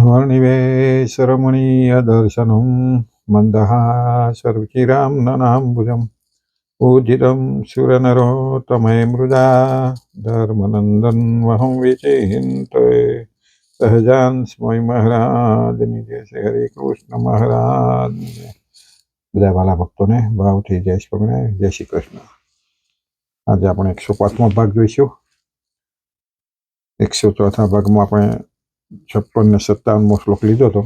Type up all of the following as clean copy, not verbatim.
वर्णिवेशरमणीयदर्शनं मन्दहासरुचिरां ननाम्बुजं पूजितं सुरनरोत्तमय मृदा धर्मनन्दन् विचिन्तये સહજાન સ્વામી મહારાજની જય શ્રી હરે કૃષ્ણ મહારાજ બધા વાલા ભક્તોને ભાવથી જય શ્રી સ્વામિનારાયણ, જય શ્રી કૃષ્ણ. આજે આપણે 105મો ભાગ જોઈશું. 104થા ભાગમાં આપણે 56 ને 57મો શ્લોક લીધો હતો.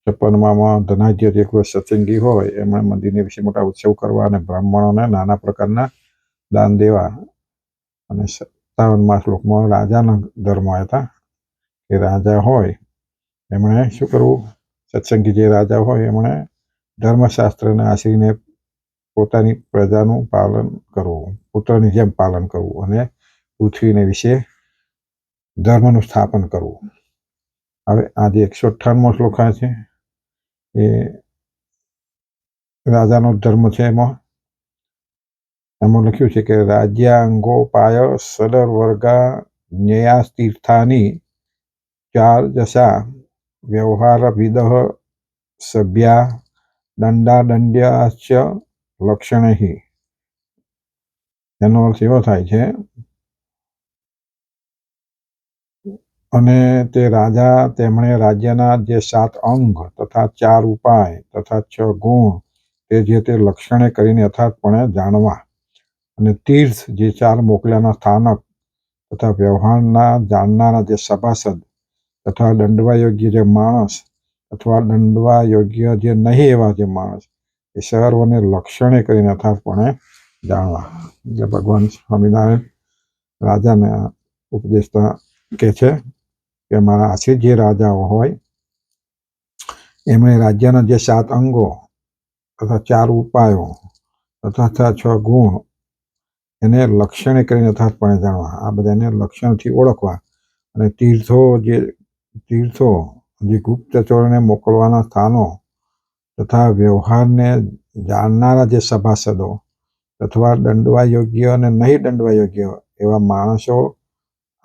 56માં ધનાઢ્ય જે કોઈ સત્સંગી હોય એમણે મંદિરની વિશે મોટા ઉત્સવ કરવા અને બ્રાહ્મણોને નાના પ્રકારના દાન દેવા. અને 57મા શ્લોકમાં રાજાના ધર્મ હતા કે રાજા હોય એમણે શું કરવું, સત્સંગી જે રાજા હોય એમણે ધર્મશાસ્ત્રને આશરીને પોતાની પ્રજાનું પાલન કરવું, પુત્રની જેમ પાલન કરવું અને પૃથ્વીને વિશે ધર્મનું સ્થાપન કરવું. હવે આજે 158મો શ્લોક છે એ રાજાનો ધર્મ છે. એમાં લખ્યું છે કે રાજ્યાંગોપાય સદર વર્ગા ન્યાસ્તીર્થાની ચાર જસા વ્યવહાર વિદઃ સભ્યા દંડાદંડ્યાશ્ચ લક્ષણૈ. એનો અર્થ એવો થાય છે, અને તે રાજા તેમણે રાજ્યના જે 7 અંગ તથા 4 ઉપાય તથા 6 ગુણ તે જે તે લક્ષણે કરીને યથાર્થપણે જાણવા, અને તીર્થ જે 4 મોકલ્યાના સ્થાનક તથા વ્યવહારના જાણનારા જે સભાસદ તથા દંડવા યોગ્ય જે માણસ અથવા દંડવા યોગ્ય જે નહીં એવા જે માણસ એ સર્વને લક્ષણે કરીને યથાર્થપણે જાણવા. જે ભગવાન સ્વામિનારાયણ રાજાને ઉપદેશતા કહે છે કે મારા આશ્રિત જે રાજાઓ હોય એમણે રાજ્યના જે 7 અંગો તથા 4 ઉપાયો તથા 6 ગુણ એને લક્ષણે કરીને યથાર્થપણે જાણવા. આ બધાને લક્ષણથી ઓળખવા. અને તીર્થો જે ગુપ્તચરોને મોકલવાના સ્થાનો તથા વ્યવહારને જાણનારા જે સભાસદો અથવા દંડવા યોગ્ય અને નહીં દંડવા યોગ્ય એવા માણસો,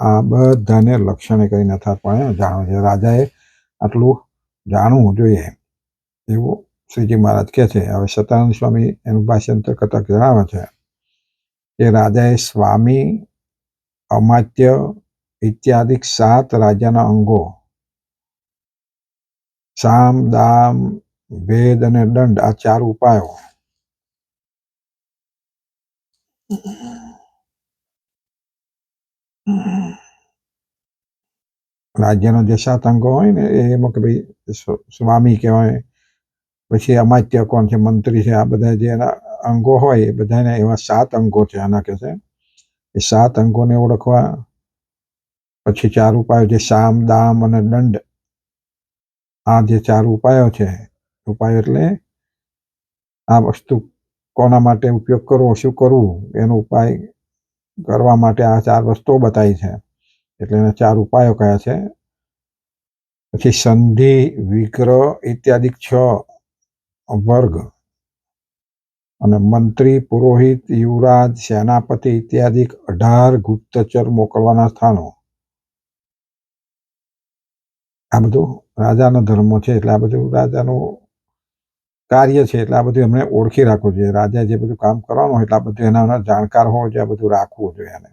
આ બધાને લક્ષણે કરીને યથાર્થપણે જાણવું છે. રાજાએ આટલું જાણવું જોઈએ એવું શ્રીજી મહારાજ કહે છે. હવે સતાનંદ સ્વામી એનું ભાષાંતર કરતા જણાવે છે કે રાજાએ સ્વામી, અમાત્ય ઇત્યાદિ 7 રાજાના અંગો, સામ, દામ, ભેદ અને દંડ, આ 4 ઉપાયો રાજ્યના જે 7 અંગો હોય ને એમાં કે ભાઈ સ્વામી કહેવાય, પછી અમાત્ય કોણ છે, મંત્રી છે, આ બધા જે એના અંગો હોય એ બધાને એવા 7 અંગો છે. આના કહે છે એ 7 અંગોને ઓળખવા. પછી 4 ઉપાયો જે સામ, દામ અને દંડ, આ જે 4 ઉપાયો છે, ઉપાય એટલે આ વસ્તુ કોના માટે ઉપયોગ કરવો, શું કરવું, એનો ઉપાય કરવા માટે આ 4 વસ્તુઓ બતાવી છે એટલે એને 4 ઉપાયો કયા છે. પછી સંધિ, વિગ્રહ ઇત્યાદિ 6 વર્ગ, અને મંત્રી, પુરોહિત, યુવરાજ, સેનાપતિ ઇત્યાદિ 18 ગુપ્તચર મોકલવાના સ્થાનો. આ બધું રાજાનો ધર્મ છે એટલે આ બધું રાજાનું કાર્ય છે એટલે આ બધું એમણે ઓળખી રાખવું જોઈએ. રાજા જે બધું કામ કરવાનું હોય એટલે આ બધું એના જાણકાર હોવો જોઈએ, આ બધું રાખવું જોઈએ એને.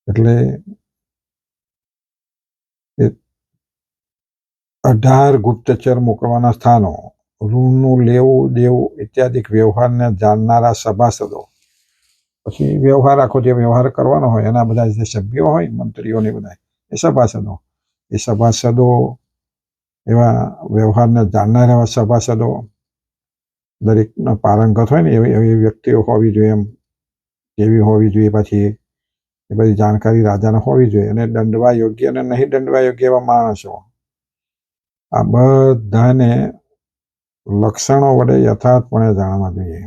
એટલે 18 ગુપ્તચર મોકલવાના સ્થાનો, ઋણનું લેવું દેવું ઇત્યાદિ વ્યવહારને જાણનારા સભાસદો. પછી વ્યવહાર, આખો જે વ્યવહાર કરવાનો હોય એના બધા જે સભ્યો હોય, મંત્રીઓને બધા એ સભાસદો. એ સભાસદો એવા વ્યવહારને જાણનારા એવા સભાસદો, દરેકના પારંગત હોય ને એવી વ્યક્તિઓ હોવી જોઈએ. એમ કેવી હોવી જોઈએ, પછી એ બધી જાણકારી રાજાને હોવી જોઈએ. અને દંડવા યોગ્ય અને નહીં દંડવા યોગ્ય એવા માણસો, આ બધાને લક્ષણો વડે યથાર્થપણે જાણવા જોઈએ.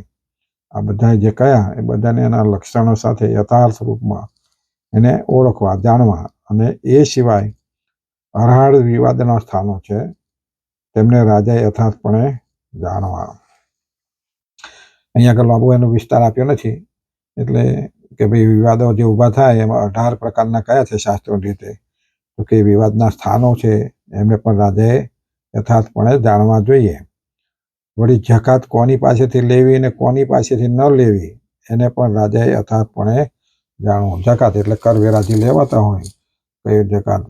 આ બધા જે કયા એ બધાને એના લક્ષણો સાથે યથાર્થ રૂપમાં એને ઓળખવા, જાણવા. અને એ સિવાય અરહાડ વિવાદના સ્થાનો છે તેમને રાજાએ યથાર્થપણે જાણવા. અહીંયા આગળ લાંબો એનો વિસ્તાર આપ્યો નથી, એટલે કે ભાઈ વિવાદો જે ઊભા થાય એમાં 18 પ્રકારના કયા છે શાસ્ત્રોની રીતે, તો કે વિવાદના સ્થાનો છે, એમને પણ રાજાએ યથાર્થપણે જાણવા જોઈએ. વળી જકાત કોની પાસેથી લેવી અને કોની પાસેથી ન લેવી એને પણ રાજાએ યથાર્થપણે જાણવું. જકાત એટલે કરવેરા જે લેવાતા હોય, કઈ જકાત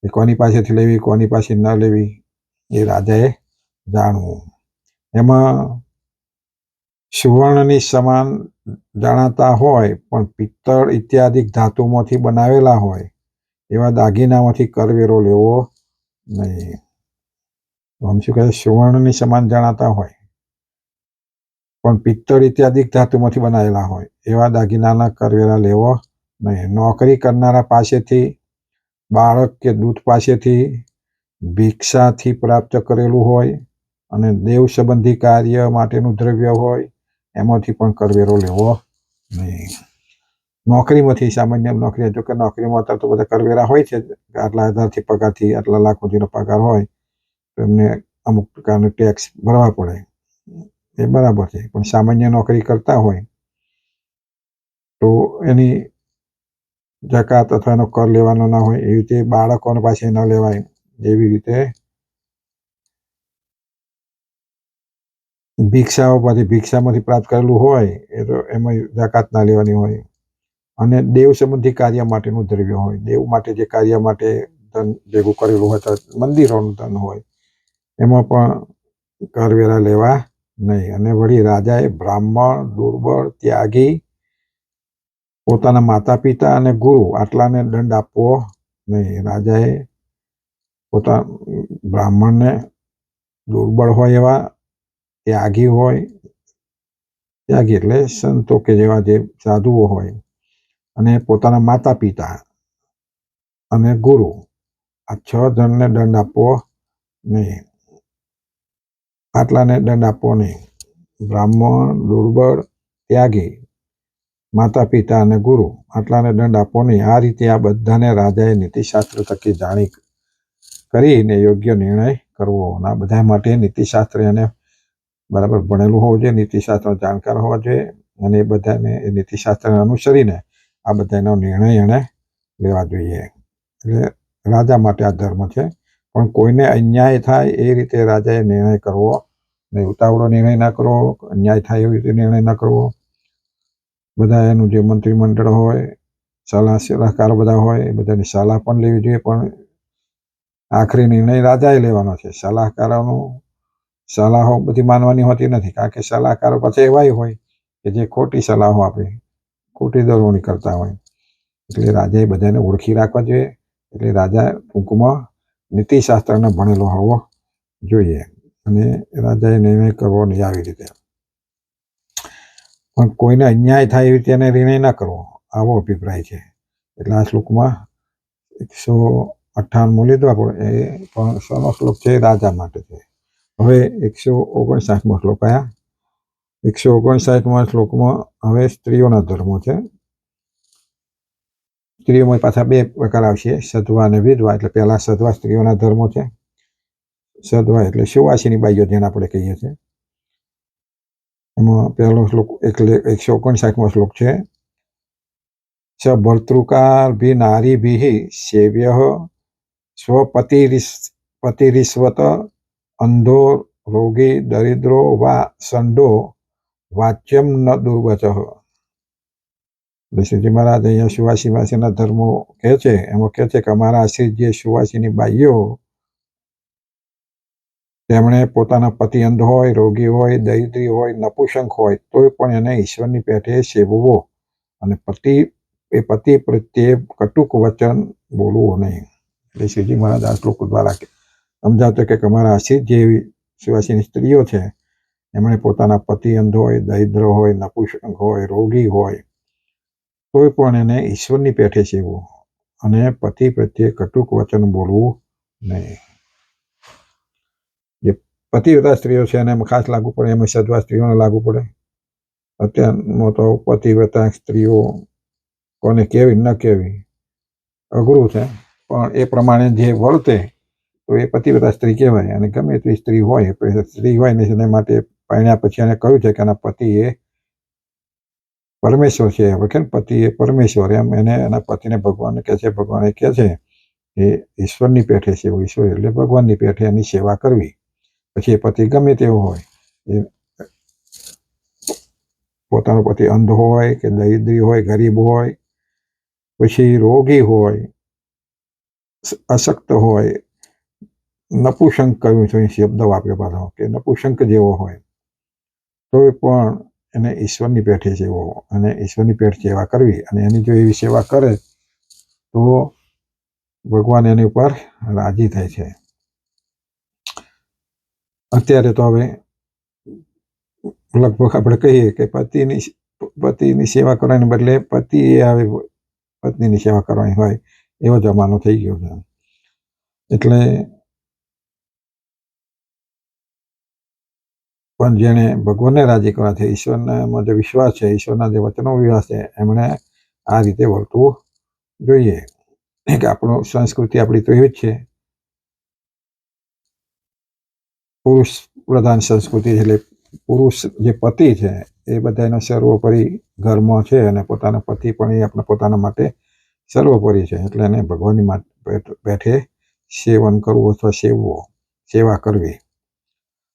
એ કોની પાસેથી લેવી, કોની પાસે ન લેવી એ રાજાએ જાણવું. એમાં સુવર્ણની સમાન જણાતા હોય પણ પિત્તળ ઇત્યાદિ ધાતુમાંથી બનાવેલા હોય એવા દાગીનામાંથી કરવેરો લેવો નહીં. આમ શું કહે, સુવર્ણની સમાન જણાતા હોય પણ પિત્તળ ઇત્યાદિ ધાતુમાંથી બનાવેલા હોય એવા દાગીનાના કરવેરા લેવો નહીં. નોકરી કરનારા પાસેથી, બાળક કે દૂત પાસેથી, ભિક્ષાથી પ્રાપ્ત કરેલું હોય અને દેવ સંબંધી કાર્ય માટેનું દ્રવ્ય હોય એમાંથી પણ કરવેરો લેવો નહીં. નોકરીમાંથી, સામાન્ય નોકરી, જો કે નોકરીમાં અત્યારે તો બધા કરવેરા હોય છે, આટલા હજારથી પગારથી આટલા લાખ સુધીનો પગાર હોય તો એમને અમુક પ્રકારનો ટેક્સ ભરવા પડે, એ બરાબર છે. પણ સામાન્ય નોકરી કરતા હોય તો એની જકાત અથવા એનો કર લેવાનો ના હોય. એવી રીતે બાળકોને પાસે ન લેવાય. એવી રીતે ભિક્ષામાંથી પ્રાપ્ત કરેલું હોય એ તો એમાં જકાત ના લેવાની હોય. અને દેવ સંબંધી કાર્ય માટેનું દ્રવ્ય હોય, દેવ માટે જે કાર્ય માટે ધન ભેગું કરેલું હોય, તો મંદિરોનું ધન હોય, એમાં પણ કરવેરા લેવા નહીં. અને વળી રાજાએ બ્રાહ્મણ, દુર્બળ, ત્યાગી, પોતાના માતા પિતા અને ગુરુ આટલાને દંડ આપવો નહીં. રાજાએ બ્રાહ્મણને, દુર્બળ હોય એવા, ત્યાગી હોય, ત્યાગી એટલે સંતો કે જેવા જે સાધુઓ હોય, અને પોતાના માતા પિતા અને ગુરુ, આ 6 જણને દંડ આપવો નહીં. આટલાને દંડ આપવો નહીં. બ્રાહ્મણ, દુર્બળ, ત્યાગી, માતા પિતા અને ગુરુ આટલાને દંડ આપવો નહીં. આ રીતે આ બધાને રાજાએ નીતિશાસ્ત્ર થકી જાણી કરીને યોગ્ય નિર્ણય કરવો. આ બધા માટે નીતિશાસ્ત્ર એને બરાબર ભણેલું હોવું જોઈએ, નીતિશાસ્ત્ર જાણકાર હોવા જોઈએ, અને એ બધાને એ નીતિશાસ્ત્રને અનુસરીને આ બધાનો નિર્ણય એને લેવા જોઈએ. એટલે રાજા માટે આ ધર્મ છે. પણ કોઈને અન્યાય થાય એ રીતે રાજાએ નિર્ણય કરવો નહીં. ઉતાવળો નિર્ણય ના કરવો, અન્યાય થાય એવી રીતે નિર્ણય ના કરવો. બધા એનું જે મંત્રીમંડળ હોય, સલાહકારો બધા હોય, એ બધાની સલાહ પણ લેવી જોઈએ. પણ આખરી નિર્ણય રાજાએ લેવાનો છે. સલાહકારોનું સલાહો બધી માનવાની હોતી નથી, કારણ કે સલાહકારો પાછા એવાય હોય કે જે ખોટી સલાહો આપે, ખોટી દરવણી કરતા હોય. એટલે રાજાએ બધાને ઓળખી રાખવા જોઈએ. એટલે રાજા ટૂંકમાં નીતિશાસ્ત્રને ભણેલો હોવો જોઈએ, અને રાજાએ નિર્ણય કરવો નહીં આવી રીતે. પણ કોઈને અન્યાય થાય એવી રીતે એને નિર્ણય ના કરવો, આવો અભિપ્રાય છે. એટલે આ શ્લોકમાં 158 લીધો આપણે, એ પણ 100નો શ્લોક છે, રાજા માટે છે. હવે 159મો શ્લોક આયા. 159મા શ્લોકમાં હવે સ્ત્રીઓના ધર્મો છે. સ્ત્રીઓમાં પાછા 2 પ્રકાર આવશે, સધવા અને વિધવા. એટલે પહેલા સધવા સ્ત્રીઓના ધર્મો છે. સધવા એટલે સુવાસીની બાઈઓ જેને આપણે કહીએ છીએ. એમાં પહેલો શ્લોક 159મો શ્લોક છે. સ ભર્તૃકાભિ નારીભિઃ સેવ્યઃ સ્વપતિરીશ્વત અંધો રોગી દરિદ્રો વા સંડો વાચ્યમ ન દુર્વચઃ. શ્રીજી મહારાજ અહીંયા સુવાસીના ધર્મો કહે છે. એમાં કહે છે કે અમારા આશ્રિત જે સુવાસીની બાઈઓ, તેમણે પોતાના પતિ અંધ હોય, રોગી હોય, દરિદ્રી હોય, નપુંસક હોય, તોય પણ એને ઈશ્વરની પેઠે સેવવો, અને પતિ પ્રત્યે કટુક વચન બોલવું નહીં. એટલે શ્રીજી મહારાજ આ શ્લોક દ્વારા સમજાવતો કે અમારા આશ્રિત જે સુવાસીની સ્ત્રીઓ છે, એમણે પોતાના પતિ અંધ હોય, દરિદ્ર હોય, નપુંસક હોય, રોગી હોય, તોય પણ એને ઈશ્વરની પેઠે સેવવું, અને પતિ પ્રત્યે કટુક વચન બોલવું નહીં. જે પતિવ્રતા સ્ત્રીઓ છે એને ખાસ લાગુ પડે, એમાં સધવા સ્ત્રીઓને લાગુ પડે. અત્યારમાં તો પતિવ્રતા સ્ત્રીઓ કોને કહેવી ન કહેવી અઘરું છે, પણ એ પ્રમાણે જે વર્તે તો એ પતિવ્રતા સ્ત્રી કહેવાય. અને ગમે તે સ્ત્રી હોય ને એને માટે પરણ્યા પછી એને કહ્યું છે કે એના પતિ એ પરમેશ્વર છે. હવે કેમ પતિ એ પરમેશ્વર, એમ એને એના પતિને ભગવાન કહે છે. ભગવાન એ કહે છે એ ઈશ્વરની પેઠે સેવો, ઈશ્વર એટલે ભગવાનની પેઠે એની સેવા કરવી. પછી એ પતિ ગમે તેવો હોય, એ પોતાનો પતિ અંધ હોય કે દરિદ્રી હોય, ગરીબ હોય, પછી રોગી હોય, અશક્ત હોય, નપુંસક કહ્યું છે શબ્દ વાપર્યો પાછો કે નપુંસક જેવો હોય, તો પણ એને ઈશ્વરની પેઠે સેવો અને ઈશ્વરની પેઠ સેવા કરવી. અને એની જો એવી સેવા કરે તો ભગવાન એની ઉપર રાજી થાય છે. અત્યારે તો હવે લગભગ આપણે કહીએ કે પતિની સેવા કરવાને બદલે પતિએ આવે પત્નીની સેવા કરવાની હોય એવો જમાનો થઈ ગયો છે. એટલે પણ જેણે ભગવાનને રાજી કરવા છે, ઈશ્વરમાં જે વિશ્વાસ છે, ઈશ્વરના જે વચનો વિશ્વાસ છે, એમણે આ રીતે વર્તવું જોઈએ. કે આપણું સંસ્કૃતિ આપણી તો એવી જ છે, પુરુષ પ્રધાન સંસ્કૃતિ. એટલે પુરુષ જે પતિ છે એ બધાનો સર્વોપરી ઘરમાં છે અને પોતાના પતિ પણ એ આપણા પોતાના માટે સર્વોપરી છે. એટલે એને ભગવાનની પેઠે સેવન કરવું અથવા સેવા કરવી.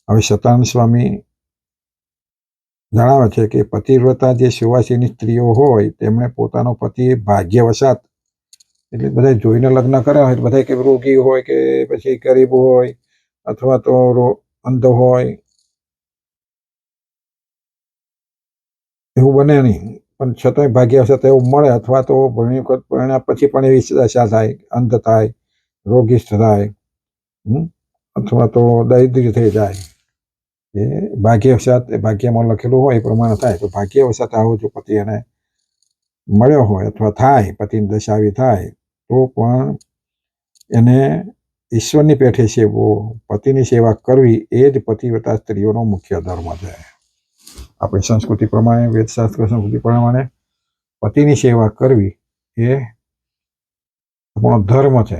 હવે સતાનંદ સ્વામી જણાવે છે કે પતિવ્રતા જે સુવાસીની સ્ત્રીઓ હોય તેમણે પોતાનો પતિ ભાગ્યવશાત, એટલે બધા જોઈને લગ્ન કર્યા હોય, બધા કે રોગી હોય કે પછી ગરીબ હોય અથવા તો અંધ હોય, એવું બને નહીં. પણ છતાંય ભાગ્યવશાત એવું મળે, અથવા તો ઘણી વખત પરણ્યા પછી પણ એવી દશા થાય, અંધ થાય, રોગીસ્થ થાય, અથવા તો દરિદ્ર થઈ જાય. એ ભાગ્યવશાત, ભાગ્યમાં લખેલું હોય એ પ્રમાણે થાય. તો ભાગ્યવશાત આવો જો પતિ એને મળ્યો હોય અથવા થાય, પતિની દશા આવી થાય, તો પણ એને ઈશ્વરની પેઠે સેવો, પતિની સેવા કરવી એ જ પતિવ્રતા સ્ત્રીઓનો મુખ્ય ધર્મ છે. આપણી સંસ્કૃતિ પ્રમાણે, વેદશાસ્ત્ર સંસ્કૃતિ પ્રમાણે પતિની સેવા કરવી એ આપણો ધર્મ છે.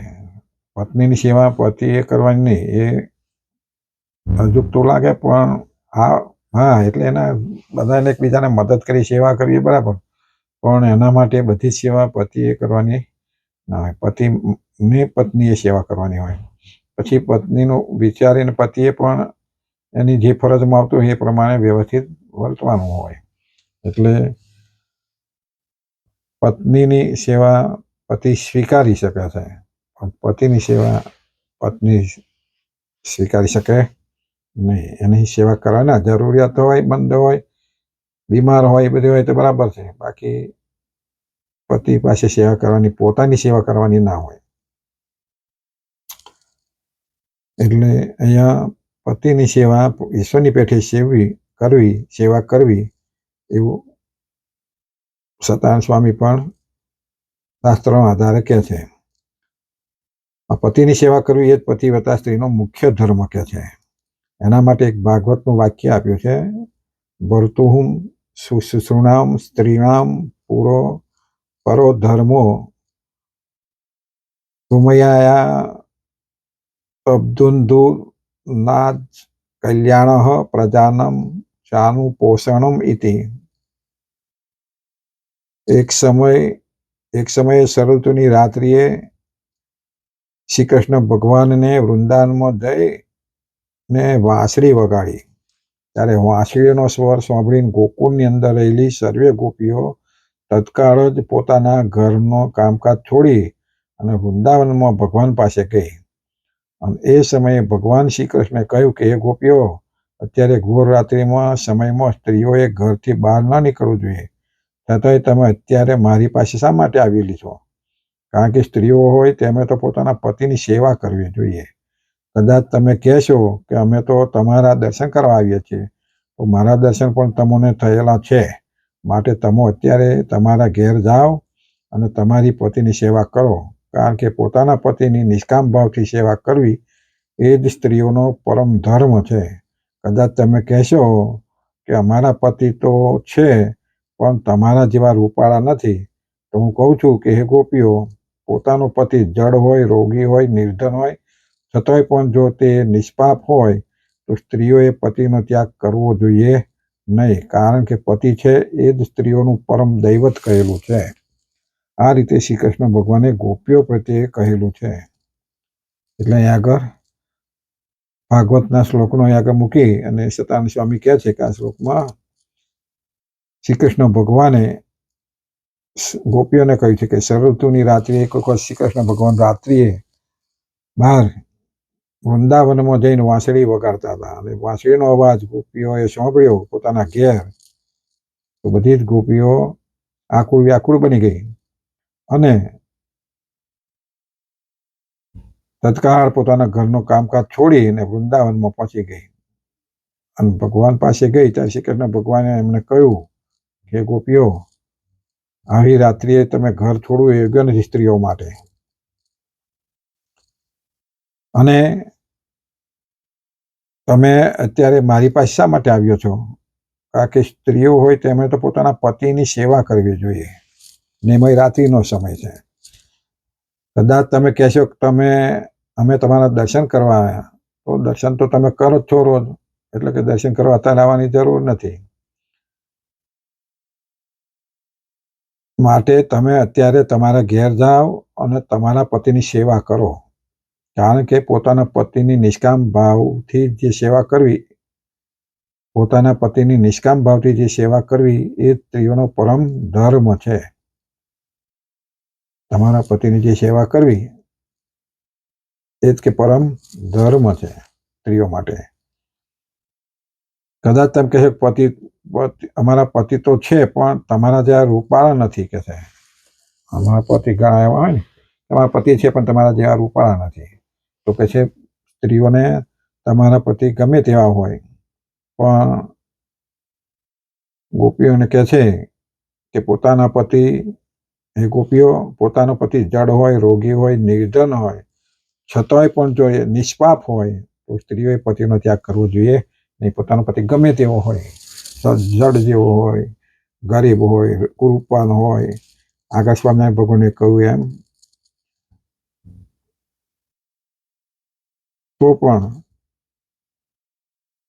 પત્નીની સેવા પતિએ કરવાની નહીં, એ અજુગતું લાગે, પણ હા એટલે એના બધાને એકબીજાને મદદ કરી સેવા કરવી બરાબર, પણ એના માટે બધી સેવા પતિએ કરવાની ના હોય. પતિની પત્નીએ સેવા કરવાની હોય. પછી પત્નીનું વિચારીને પતિએ પણ એની જે ફરજમાં આવતું હોય એ પ્રમાણે વ્યવસ્થિત વર્તવાનું હોય. એટલે પત્નીની સેવા પતિ સ્વીકારી શકે છે, પણ પતિની સેવા પત્ની સ્વીકારી શકે નહીં. એની સેવા કરવાના જરૂરિયાત હોય, બંધ હોય, બીમાર હોય, એ બધી હોય તો બરાબર છે. બાકી પતિ પાસે સેવા કરવાની, પોતાની સેવા કરવાની ના હોય. એટલે અહીંયા પતિની સેવા ઈશ્વરની પેઠે સેવા કરવી એવું સતાનંદ સ્વામી પણ શાસ્ત્રનો આધારે કહે છે. પતિની સેવા કરવી એ જ પતિવ્રતા સ્ત્રીનો મુખ્ય ધર્મ કહે છે. એના માટે એક ભાગવતનું વાક્ય આપ્યું છે, ભર્તુહું શુશ્રુષામ સ્ત્રીણામ પરો ધર્મો તુમયા અબ્દુન્દુનાદ કલ્યાણ પ્રજાનમ ચાનુપોષણમ ઇતિ. એક સમયે શરતુની રાત્રિએ શ્રી કૃષ્ણ ભગવાનને વૃંદાવનમાં જઈને વાંસળી વગાડી. ત્યારે વાંસળીનો સ્વર સાંભળીને ગોકુળની અંદર રહેલી સર્વે ગોપીઓ તત્કાળ જ પોતાના ઘરનો કામકાજ છોડી અને વૃંદાવનમાં ભગવાન પાસે ગઈ. અને એ સમયે ભગવાન શ્રી કૃષ્ણે કહ્યું કે હે ગોપીઓ, અત્યારે ઘોર રાત્રિમાં સમયમાં સ્ત્રીઓએ ઘરથી બહાર ન નીકળવું જોઈએ, છતાંય તમે અત્યારે મારી પાસે શા માટે આવેલી છો? કારણ કે સ્ત્રીઓ હોય તેમણે તો પોતાના પતિની સેવા કરવી જોઈએ. કદાચ તમે કહેશો કે અમે તો તમારા દર્શન કરવા આવીએ છીએ, તો મારા દર્શન પણ તમને થયેલા છે, માટે તમે અત્યારે તમારા ઘેર જાઓ અને તમારી પતિની સેવા કરો. કારણ કે પોતાના પતિની નિષ્કામ ભાવથી સેવા કરવી એ જ સ્ત્રીઓનો પરમ ધર્મ છે. કદાચ તમે કહેશો કે અમારા પતિ તો છે પણ તમારા જેવા રૂપાળા નથી, તો હું કહું છું કે હે ગોપીઓ, પોતાનો પતિ જડ હોય, રોગી હોય, નિર્ધન હોય, છતાંય પણ જો તે નિષ્પાપ હોય તો સ્ત્રીઓએ પતિનો ત્યાગ કરવો જોઈએ નહીં. કારણ કે પતિ છે એ જ સ્ત્રીઓનું પરમ દૈવત કહેલું છે. આ રીતે શ્રી કૃષ્ણ ભગવાને ગોપીઓ પ્રત્યે કહેલું છે. એટલે અહીં આગળ ભાગવતના શ્લોકનો અહીં આગળ મૂકી અને સતાનંદ સ્વામી કહે છે કે આ શ્લોકમાં શ્રી કૃષ્ણ ભગવાને ગોપીઓને કહ્યું છે કે શરદઋતુની રાત્રિએ એક વખત શ્રી કૃષ્ણ ભગવાન રાત્રિએ બહાર વૃંદાવનમાં જઈને વાંસળી વગાડતા હતા અને વાંસળીનો અવાજ ગોપીઓએ સાંભળ્યો પોતાના ઘેર. તો બધી જ ગોપીઓ આકુળ વ્યાકુળ બની ગઈ અને તત્કાળ પોતાના ઘરનું કામકાજ છોડી અને વૃંદાવનમાં પહોંચી ગઈ અને ભગવાન પાસે ગઈ ત્યારે શ્રી કૃષ્ણ ભગવાને એમને કહ્યું કે ગોપીઓ, આવી રાત્રિએ તમે ઘર છોડવું એ યોગ્ય નથી સ્ત્રીઓ માટે. અને તમે અત્યારે મારી પાસે શા માટે આવ્યો છો? કારણ કે સ્ત્રીઓ હોય તેમણે તો પોતાના પતિની સેવા કરવી જોઈએ ને એમાં રાત્રિનો સમય છે. કદાચ તમે કહેશો કે અમે તમારા દર્શન કરવા આવ્યા, તો દર્શન તો તમે કરો જ છો રોજ, એટલે કે દર્શન કરવા અત્યારે આવવાની જરૂર નથી. માટે તમે અત્યારે તમારા ઘેર જાઓ અને તમારા પતિની સેવા કરો. કારણ કે પોતાના પતિની નિષ્કામ ભાવથી જે સેવા કરવી, પોતાના પતિની નિષ્કામ ભાવથી જે સેવા કરવી એ સ્ત્રીઓનો પરમ ધર્મ છે. તમારા પતિની જે સેવા કરવી એ જ કે પરમ ધર્મ છે સ્ત્રીઓ માટે. કદાચ તમે કહે પતિ અમારા પતિ તો છે પણ તમારા જેવા રૂપાળા નથી કે છે. અમારા પતિ ઘણા એવા હોય ને, તમારા પતિ છે પણ તમારા જેવા રૂપાળા નથી. તો કે છે સ્ત્રીઓને તમારા પતિ ગમે તેવા હોય પણ ગોપીઓને કહે છે કે પોતાના પતિ, એ ગોપીઓ પોતાનો પતિ જડ હોય, રોગી હોય, નિર્ધન હોય, છતાંય પણ જો એ નિષ્પાપ હોય તો સ્ત્રીઓએ પતિનો ત્યાગ કરવો જોઈએ નહીં. પોતાનો પતિ ગમે તેવો હોય, જડ જેવો હોય, ગરીબ હોય, કૃપાન હોય, આગળ સ્વામિનારાયણ ભગવાને કહ્યું એમ, તો પણ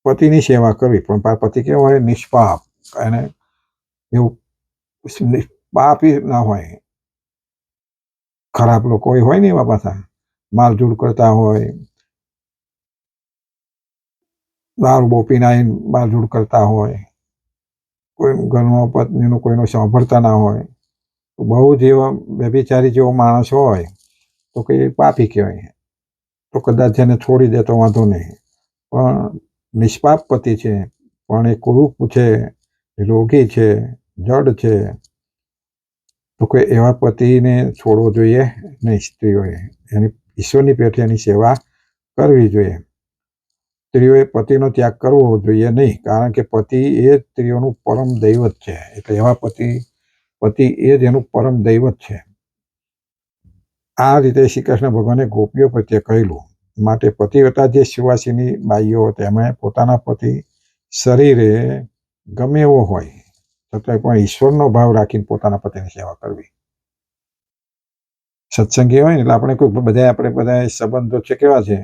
પતિની સેવા કરવી. પણ પતિ કેવો હોય? નિષ્પાપ. અને એવું પાપી ના હોય. ખરાબ લોકો હોય ને એવા પાછા મારઝૂડ કરતા હોય, દારૂ બહુ પીને આવીને મારઝૂડ કરતા હોય, કોઈ ઘરમાં પત્નીનું કોઈનો સાંભળતા ના હોય, તો બહુ જ એવા વ્યભિચારી જેવો માણસ હોય તો કે પાપી કહેવાય. તો કદાચ જેને છોડી દે તો વાંધો નહીં. પણ નિષ્પાપ પતિ છે પણ એ કુરૂપ છે, રોગી છે, જડ છે, તો કે એવા પતિને છોડવો જોઈએ નહીં. સ્ત્રીઓએ એની ઈશ્વરની પેઠે એની સેવા કરવી જોઈએ. સ્ત્રીઓએ પતિનો ત્યાગ કરવો જોઈએ નહીં, કારણ કે પતિ એ સ્ત્રીઓનું પરમ દૈવત છે. એટલે એવા પતિ એ જ એનું પરમ દૈવત છે. આ રીતે શ્રી કૃષ્ણ ભગવાને ગોપીઓ પ્રત્યે કહેલું. માટે પતિવ્રતા જે સુવાસિની બાઈઓ તેમણે પોતાના પતિ શરીરે ગમે એવો હોય છતાંય પણ ઈશ્વરનો ભાવ રાખીને પોતાના પતિની સેવા કરવી. સત્સંગી હોય ને એટલે આપણે બધા સંબંધો છે કેવા છે?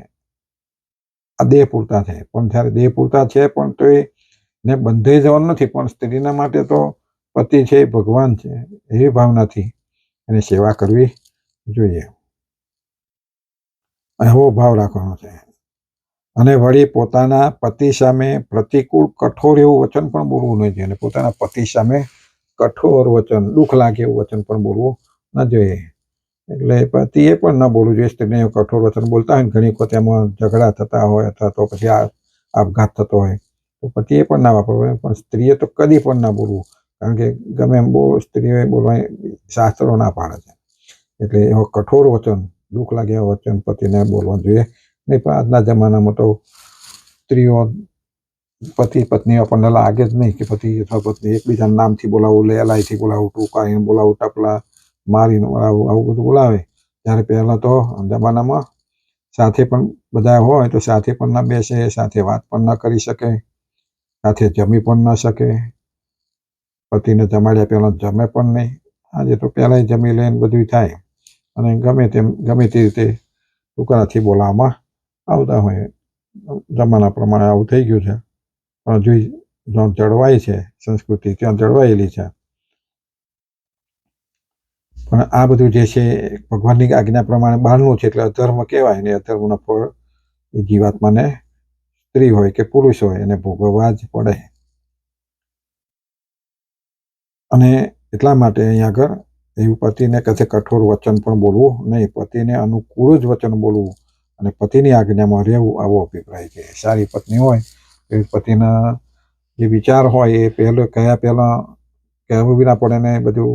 આ દેહ પૂરતા છે. પણ જ્યારે દેહ પૂરતા છે પણ તો એને બંધાઈ જવાનું નથી. પણ સ્ત્રીના માટે તો પતિ છે એ ભગવાન છે, એવી ભાવનાથી એની સેવા કરવી જોઈએ. એવો ભાવ રાખવાનો છે. અને વળી પોતાના પતિ સામે પ્રતિકૂળ કઠોર એવું વચન પણ બોલવું નહીં જોઈએ. પોતાના પતિ સામે કઠોર વચન, દુઃખ લાગે એવું વચન પણ બોલવું ન જોઈએ. એટલે પતિએ પણ ન બોલવું જોઈએ. સ્ત્રીને કઠોર વચન બોલતા હોય ને ઘણી વખત એમાં ઝઘડા થતા હોય અથવા તો પછી આપઘાત થતો હોય તો પતિએ પણ ના વાપરવું. પણ સ્ત્રીએ તો કદી પણ ના બોલવું, કારણ કે ગમે એમ સ્ત્રીઓએ બોલવાની શાસ્ત્રો ના પાડે છે. એટલે એવો કઠોર વચન, દુઃખ લાગે એવા વચન પતિને બોલવા જોઈએ નહીં. પણ આજના જમાનામાં તો સ્ત્રીઓ પતિ પત્ની આપણને લાગે જ નહીં કે પતિ અથવા પત્ની એકબીજાના નામથી બોલાવું, લેલાઈથી બોલાવું, ટૂંકાઈને બોલાવું, ટપલા મારીને બોલાવું, આવું બધું બોલાવે. જ્યારે પહેલાં તો જમાનામાં સાથે પણ બધા હોય તો સાથે પણ ન બેસે, સાથે વાત પણ ન કરી શકે, સાથે જમી પણ ન શકે, પતિને જમાડ્યા પહેલાં જમે પણ નહીં. આજે તો પહેલાં જમી લઈને બધું થાય અને ગમે તે રીતે ટૂંકાથી બોલાવવામાં આવતા હોય. જમાના પ્રમાણે આવું થઈ ગયું છે. પણ હજુ જ્યાં જળવાય છે સંસ્કૃતિ, ત્યાં જળવાયેલી છે. પણ આ બધું જે છે ભગવાનની આજ્ઞા પ્રમાણે બહારનું છે એટલે અધર્મ કહેવાય ને અધર્મના ફળ એ જીવાત્માને સ્ત્રી હોય કે પુરુષ હોય એને ભોગવવા જ પડે. અને એટલા માટે અહીં આગળ એવું પતિને કશે કઠોર વચન પણ બોલવું નહીં, પતિને અનુકૂળ જ વચન બોલવું અને પતિની આજ્ઞામાં રહેવું, આવો અભિપ્રાય છે. સારી પત્ની હોય એ પતિના જે વિચાર હોય એ પહેલાં કહેવું બી ના પડે ને બધું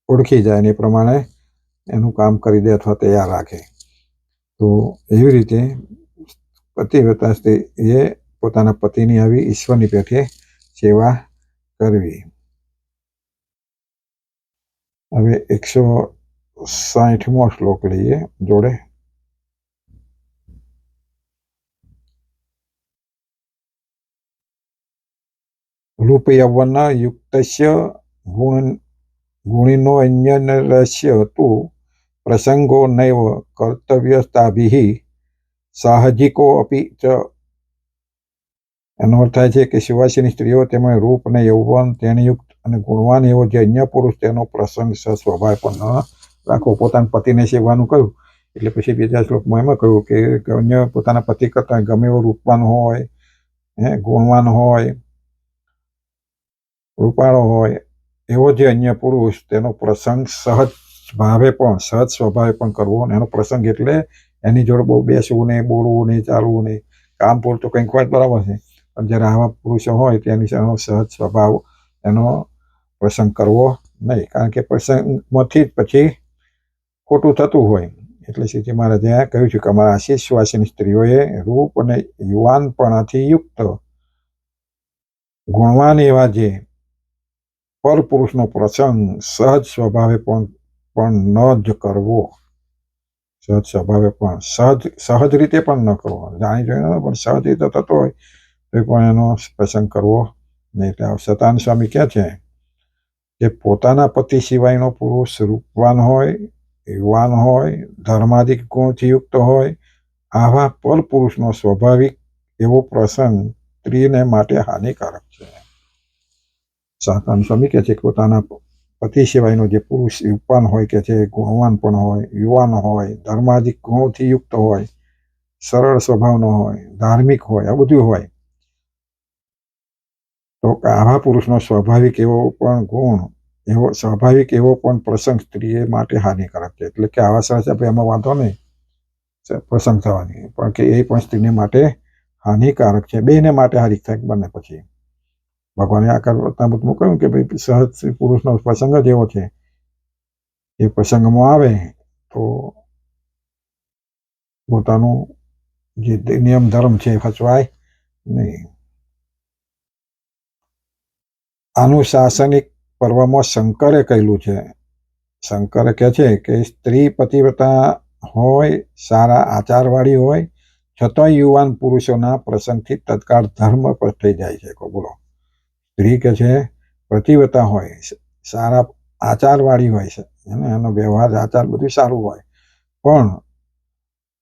ઓળખી જાય ને એ પ્રમાણે એનું કામ કરી દે અથવા તૈયાર રાખે. તો એવી રીતે પતિવ્રતા સ્ત્રીએ પોતાના પતિની આવી ઈશ્વરની પેઠે સેવા કરવી. હવે 160મો શ્લોક લઈએ જોડે. રૂપ યૌવન યુક્તસ્ય ગુણિનો અન્યનરસ્ય તુ પ્રસંગો નૈવ કર્તવ્યસ્તાભિઃ સાહજિકો અપી ચ. એનો અર્થ થાય છે કે સુવાસીની સ્ત્રીઓ તેમજ રૂપ અને યૌવન તેણીયુક્ત અને ગુણવાન એવો જે અન્ય પુરુષ તેનો પ્રસંગ સ્વભાવ પણ ન રાખો. પોતાના પતિને સેવાનું કહ્યું એટલે પછી બીજા શ્લોકમાં એમાં કહ્યું કે અન્ય પોતાના પતિ કરતાં ગમે એવો રૂપવાન હોય, ગુણવાન હોય, રૂપાળો હોય એવો જે અન્ય પુરુષ તેનો પ્રસંગ સહજ સ્વભાવે પણ કરવો. અને એનો પ્રસંગ એટલે એની જોડે બહુ બેસવું નહીં, બોલવું નહીં, ચાલવું નહીં. કામ પૂરતું કંઈક હોય બરાબર છે, પણ જ્યારે આવા પુરુષો હોય તેની સહજ સ્વભાવ એનો પ્રસંગ કરવો નહીં, કારણ કે પ્રસંગમાંથી જ પછી ખોટું થતું હોય. એટલે શ્રીજી મહારાજે કહ્યું છે કે અમારા આશીષવાસીની સ્ત્રીઓએ રૂપ અને યુવાનપણાથી યુક્ત ગુણવાન એવા જે પર પુરુષનો પ્રસંગ સહજ સ્વભાવે પણ ન જ કરવો. સહજ સ્વભાવે પણ સહજ રીતે પણ ન કરવો, જાણી જોઈને પણ સહજ રીતે થતો હોય તો પણ એનો પ્રસંગ કરવો નહીં. એટલે સતાનંદ સ્વામી કહે છે કે પોતાના પતિ સિવાયનો પુરુષ રૂપવાન હોય, યુવાન હોય, ધર્માદિક ગુણથી યુક્ત હોય, આવા પર પુરુષનો સ્વાભાવિક એવો પ્રસંગ સ્ત્રીને માટે હાનિકારક છે. સતાનંદ સ્વામી કહે છે કે પોતાના પતિ સિવાયનો જે પુરુષ રૂપવાન હોય કે છે, ગુણવાન પણ હોય, યુવાન હોય, ધર્માદિક ગુણોથી યુક્ત હોય, સરળ સ્વભાવનો હોય, ધાર્મિક હોય, આ બધું હોય, તો આવા પુરુષનો સ્વાભાવિક એવો પણ પ્રસંગ સ્ત્રીએ માટે હાનિકારક છે. એટલે કે આવા સરસ આપણે એમાં વાંધો નહીં પ્રસંગ થવાની, પણ કે એ પણ સ્ત્રીને માટે હાનિકારક છે. બેને માટે હાનિ થાય બંને. પછી ભગવાને આકારતામાં કહ્યું કે ભાઈ સહજ પુરુષનો પ્રસંગ જ એવો છે, એ પ્રસંગમાં આવે તો પોતાનું જે નિયમ ધર્મ છે એ ફસવાય નહીં. આનું શાસનિક પર્વમાં શંકરે કહેલું છે. શંકરે કહે છે કે સ્ત્રી પતિવ્રતા હોય, સારા આચારવાળી હોય, છતાં યુવાન પુરુષોના પ્રસંગથી તત્કાળ ધર્મ પર થઈ જાય છે. બોલો, સ્ત્રી કે છે પતિવ્રતા હોય, સારા આચારવાળી હોય છે, એનો વ્યવહાર આચાર બધું સારું હોય, પણ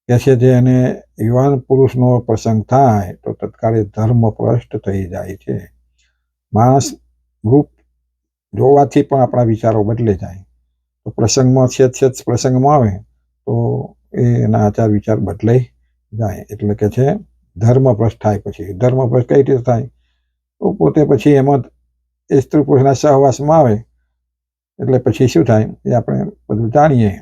કે છે જે એને યુવાન પુરુષનો પ્રસંગ થાય તો તત્કાળે ધર્મ ભ્રષ્ટ થઈ જાય છે. માણસ રૂપ જોવાથી પણ આપણા વિચારો બદલે જાય. તો પ્રસંગમાં પ્રસંગમાં આવે તો એના આચાર વિચાર બદલાઈ જાય. એટલે કે છે ધર્મ ભ્રષ્ટ થાય. પછી ધર્મ ભ્રષ્ટ કઈ રીતે થાય? તો પોતે પછી એમાં એ સ્ત્રી પુરુષના સહવાસમાં આવે એટલે પછી શું થાય એ આપણે બધું જાણીએ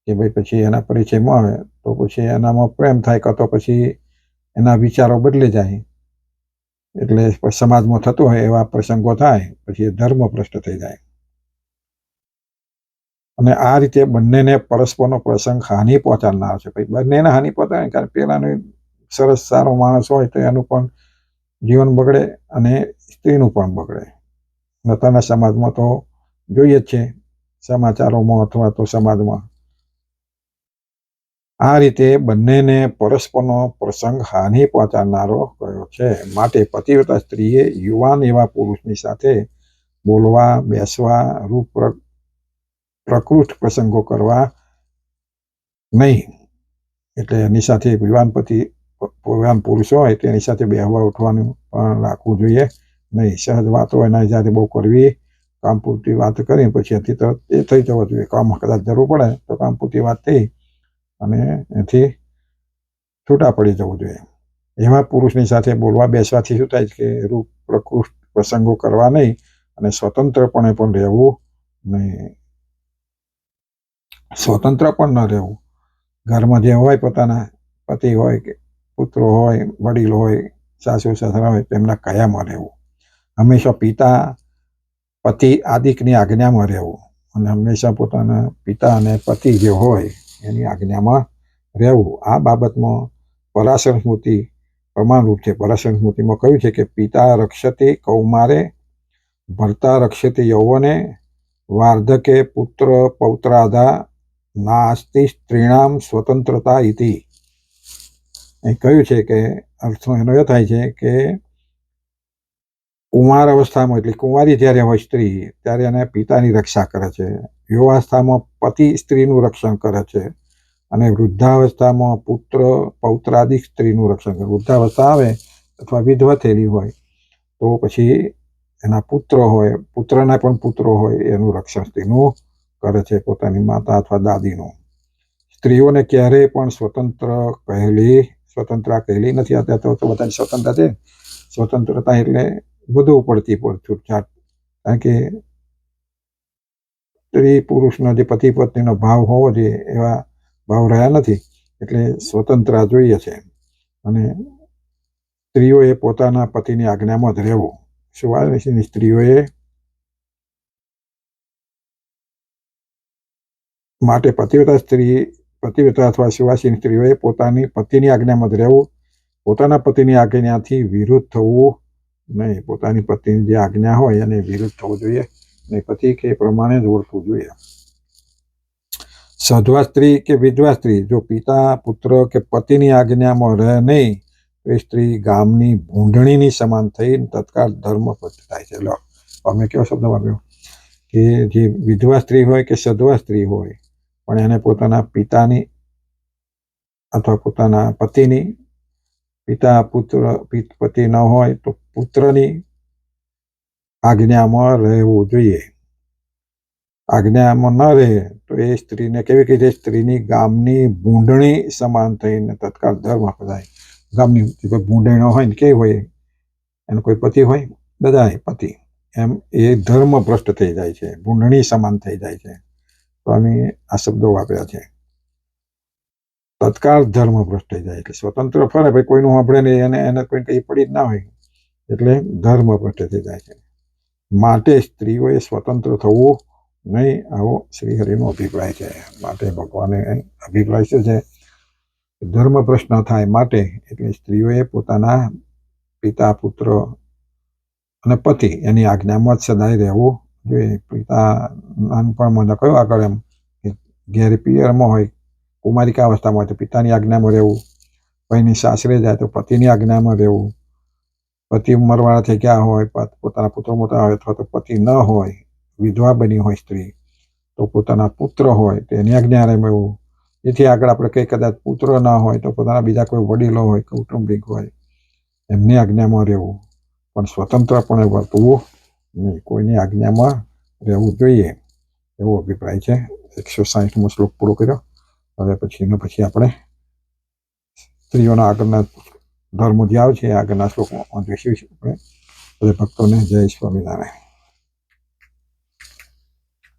કે ભાઈ પછી એના પરિચયમાં આવે તો પછી એનામાં પ્રેમ થાય, કાં તો પછી એના વિચારો બદલી જાય. એટલે સમાજમાં થતું હોય એવા પ્રસંગો થાય, પછી ધર્મ ભ્રષ્ટ થઈ જાય. અને આ રીતે બંનેને પરસ્પરનો પ્રસંગ હાનિ પહોંચાડનાર છે. ભાઈ બંનેને હાનિ પહોંચાડે, કારણ પેલાનો સરસ સારો માણસ હોય તો એનું પણ જીવન બગડે અને સ્ત્રીનું પણ બગડે. અત્યારના સમાજમાં તો જોઈએ જ છે, સમાચારોમાં અથવા તો સમાજમાં. આ રીતે બંનેને પરસ્પરનો પ્રસંગ હાનિ પહોંચાડનારો કયો છે. માટે પતિવ્રતા સ્ત્રીએ યુવાન એવા પુરુષની સાથે બોલવા, બેસવા, રૂપ પ્રકૃત પ્રસંગો કરવા નહીં. એટલે એની સાથે યુવાન પુરુષ હોય તેની સાથે બેહવા ઉઠવાનું પણ રાખવું જોઈએ નહીં. સહજ વાતો એના સાથે બહુ કરવી કામ પૂરતી વાત કરી પછી એથી તરત એ થઈ જવો જોઈએ. કામ કદાચ જરૂર પડે તો કામ પૂરતી વાત થઈ અને એથી છૂટા પડી જવું જોઈએ. એવા પુરુષની સાથે બોલવા બેસવાથી શું થાય કે રૂપ પ્રકૃષ્ટ પ્રસંગો કરવા નહીં અને સ્વતંત્રપણે પણ રહેવું નહીં. સ્વતંત્ર પણ ન રહેવું. ઘરમાં જે હોય પોતાના પતિ હોય કે પુત્રો હોય, વડીલ હોય, સાસુ સસરા હોય તેમના કયામાં રહેવું. હંમેશા પિતા પતિ આદિકની આજ્ઞામાં રહેવું અને હંમેશા પોતાના પિતા અને પતિ જે હોય એની આજ્ઞામાં રહેવું. આ બાબતમાં પરાશર સ્મૃતિ પ્રમાણરૂપ છે. પરાશર સ્મૃતિમાં કહ્યું છે કે પિતા રક્ષતે કૌમારે, ભર્તા રક્ષતે યૌવને, વાર્ધકે પુત્ર પૌત્રાદા, નાસ્તિ સ્ત્રીણામ સ્વતંત્રતા ઇતિ. અહીં કહ્યું છે કે અર્થમાં એનો એ થાય છે કે કુમાર અવસ્થામાં એટલે કુંવારી જ્યારે હોય સ્ત્રી ત્યારે એને પિતાની રક્ષા કરે છે. યુવાવસ્થામાં પતિ સ્ત્રીનું રક્ષણ કરે છે અને વૃદ્ધાવસ્થામાં પુત્ર પૌત્રાદિક સ્ત્રીનું રક્ષણ કરે. વૃદ્ધાવસ્થા આવે અથવા વિધવા થયેલી હોય તો પછી એના પુત્ર હોય, પુત્રના પણ પુત્રો હોય એનું રક્ષણ સ્ત્રીનું કરે છે, પોતાની માતા અથવા દાદીનું. સ્ત્રીઓને ક્યારેય પણ સ્વતંત્રતા કહેલી નથી. અત્યારે તો બધાની સ્વતંત્રતા છે. સ્વતંત્રતા એટલે વધુ પડતી છૂટછાટ. કારણ કે સ્ત્રી પુરુષનો જે પતિ પત્નીનો ભાવ હોવો જોઈએ એવા ભાવ રહ્યા નથી. એટલે સ્વતંત્રતા જોઈએ છે અને સ્ત્રીઓએ પોતાના પતિની આજ્ઞામાં જ રહેવું. સુવાસિની સ્ત્રીઓએ માટે પતિવ્રતા અથવા સુવાસિની સ્ત્રીઓએ પોતાની પતિની આજ્ઞામાં જ રહેવું. પોતાના પતિની આજ્ઞાથી વિરુદ્ધ થવું નહીં. પોતાની પત્નીની જે આજ્ઞા હોય એને વિરુદ્ધ થવું જોઈએ ને પતિ કે પ્રમાણે જ વર્તવું જોઈએ. સધવા સ્ત્રી કે વિધવા સ્ત્રી જો પિતા પુત્ર કે પતિની આજ્ઞામાં રહે નહીં તો એ સ્ત્રી ગામની ભૂંડણીની સમાન થઈ તત્કાળ ધર્મભ્રષ્ટ થાય છે. અમે કેવો શબ્દ વાપર્યો કે જે વિધવા સ્ત્રી હોય કે સધવા સ્ત્રી હોય પણ એને પોતાના પિતાની અથવા પોતાના પતિની, પિતા પુત્ર પતિ ન હોય તો પુત્રની આજ્ઞામાં રહેવું જોઈએ. આજ્ઞામાં ન રહે તો એ સ્ત્રીને કેવી કીધી, સ્ત્રીની ગામની ભૂંડણી સમાન થઈને તત્કાળ ધર્મ અપનાય. ગામની ભૂંડણીઓ હોય ને કેવી હોય, એનો કોઈ પતિ હોય, બધા પતિ, એમ એ ધર્મ ભ્રષ્ટ થઈ જાય છે, ભૂંડણી સમાન થઈ જાય છે. તો અમે આ શબ્દો વાપર્યા છે. તત્કાળ ધર્મ ભ્રષ્ટ થઈ જાય એટલે સ્વતંત્ર ફરે ભાઈ કોઈનું સાંભળે નહીં, એને કોઈ કઈ પડી જ ના હોય એટલે ધર્મ ભ્રષ્ટ થઈ જાય છે. માટે સ્ત્રીઓએ સ્વતંત્ર થવું નહીં, આવો શ્રીહરિનો અભિપ્રાય છે. માટે ભગવાને અભિપ્રાય શું છે, ધર્મ ભ્રષ્ટ ન થાય માટે એટલે સ્ત્રીઓએ પોતાના પિતા પુત્ર અને પતિ એની આજ્ઞામાં જ સદાય રહેવું જોઈએ. પિતા નાનપણમાં કહ્યું આગળ એમ કે ઘેર પિયરમાં હોય, કુમારિકા અવસ્થામાં હોય તો પિતાની આજ્ઞામાં રહેવું, ભાઈની સાસરે જાય તો પતિની આજ્ઞામાં રહેવું. પતિ ઉંમરવાળા થઈ ગયા હોય, પોતાના પુત્રો મોટા હોય અથવા તો પતિ ન હોય, વિધવા બની હોય સ્ત્રી તો પોતાના પુત્ર હોય તો એની આજ્ઞામાં રહેવું. એથી આગળ આપણે કંઈ કદાચ પુત્ર ના હોય તો પોતાના બીજા કોઈ વડીલો હોય, કૌટુંબિક હોય એમની આજ્ઞામાં રહેવું, પણ સ્વતંત્રપણે વર્તવું નહીં, કોઈની આજ્ઞામાં રહેવું જોઈએ એવો અભિપ્રાય છે. 160મો શ્લોક પૂરો કર્યો. હવે પછી આપણે સ્ત્રીઓના આગળના ધર્મો જે આવે છે આગળના શ્લોકમાં જોઈશું. આપણે ભક્તોને જય સ્વામિનારાયણ.